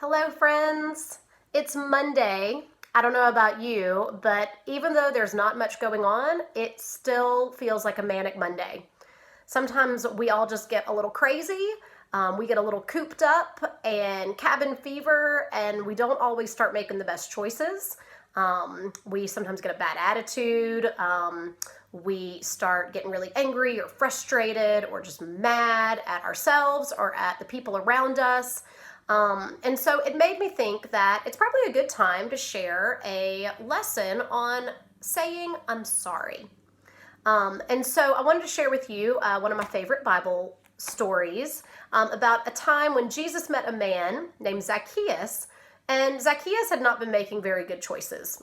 Hello, friends. It's Monday. I don't know about you, but even though there's not much going on, it still feels like a manic Monday. Sometimes we all just get a little crazy. We get a little cooped up and cabin fever, and we don't always start making the best choices. We sometimes get a bad attitude. We start getting really angry or frustrated or just mad at ourselves or at the people around us. And so it made me think that it's probably a good time to share a lesson on saying I'm sorry. And so I wanted to share with you one of my favorite Bible stories about a time when Jesus met a man named Zacchaeus, and Zacchaeus had not been making very good choices.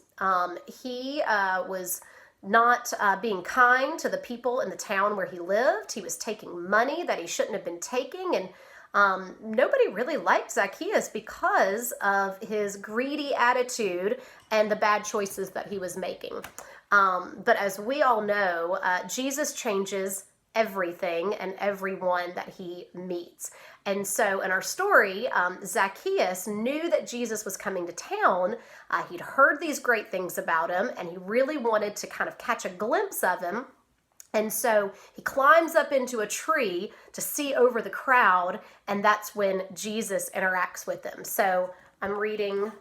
He was not being kind to the people in the town where he lived. He was taking money that he shouldn't have been taking, and nobody really liked Zacchaeus because of his greedy attitude and the bad choices that he was making. But as we all know, Jesus changes everything and everyone that he meets. And so in our story, Zacchaeus knew that Jesus was coming to town. He'd heard these great things about him, and he really wanted to kind of catch a glimpse of him. And so he climbs up into a tree to see over the crowd, and that's when Jesus interacts with him. So I'm reading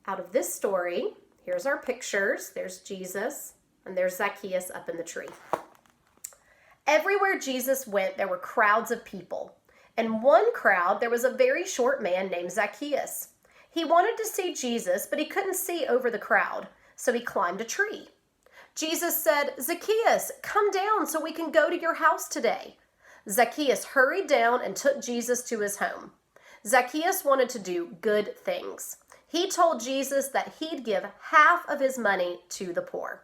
out of this story. Here's our pictures. There's Jesus, and there's Zacchaeus up in the tree. Everywhere Jesus went, there were crowds of people. In one crowd, there was a very short man named Zacchaeus. He wanted to see Jesus, but he couldn't see over the crowd, so he climbed a tree. Jesus said, "Zacchaeus, come down so we can go to your house today." Zacchaeus hurried down and took Jesus to his home. Zacchaeus wanted to do good things. He told Jesus that he'd give half of his money to the poor.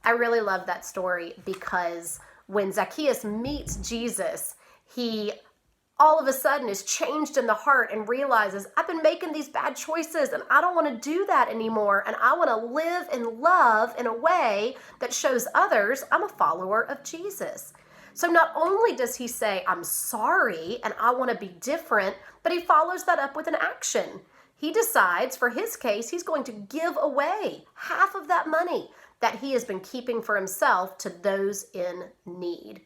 I really love that story because when Zacchaeus meets Jesus, he all of a sudden is changed in the heart and realizes, I've been making these bad choices and I don't want to do that anymore. And I want to live and love in a way that shows others I'm a follower of Jesus. So not only does he say, I'm sorry and I want to be different, but he follows that up with an action. He decides, for his case, he's going to give away half of that money that he has been keeping for himself to those in need.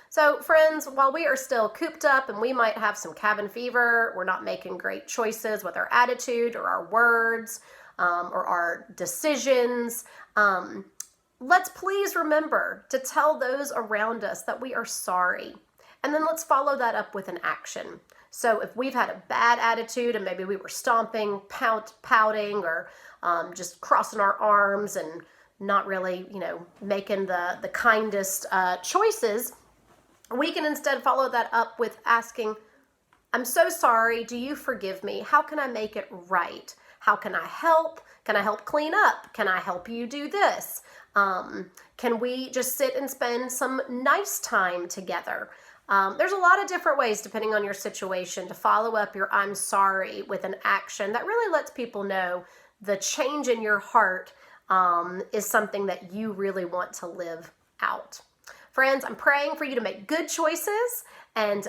So friends, while we are still cooped up and we might have some cabin fever, we're not making great choices with our attitude or our words or our decisions, let's please remember to tell those around us that we are sorry. And then let's follow that up with an action. So if we've had a bad attitude and maybe we were stomping, pouting, or just crossing our arms and not really, making the kindest choices, we can instead follow that up with asking, I'm so sorry, do you forgive me? How can I make it right? How can I help? Can I help clean up? Can I help you do this? Can we just sit and spend some nice time together? There's a lot of different ways, depending on your situation, to follow up your I'm sorry with an action that really lets people know the change in your heart is something that you really want to live out. Friends, I'm praying for you to make good choices, and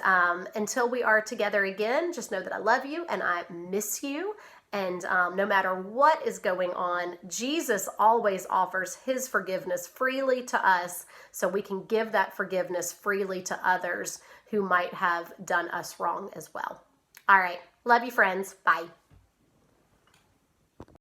until we are together again, just know that I love you and I miss you, and no matter what is going on, Jesus always offers his forgiveness freely to us so we can give that forgiveness freely to others who might have done us wrong as well. All right, love you friends, bye.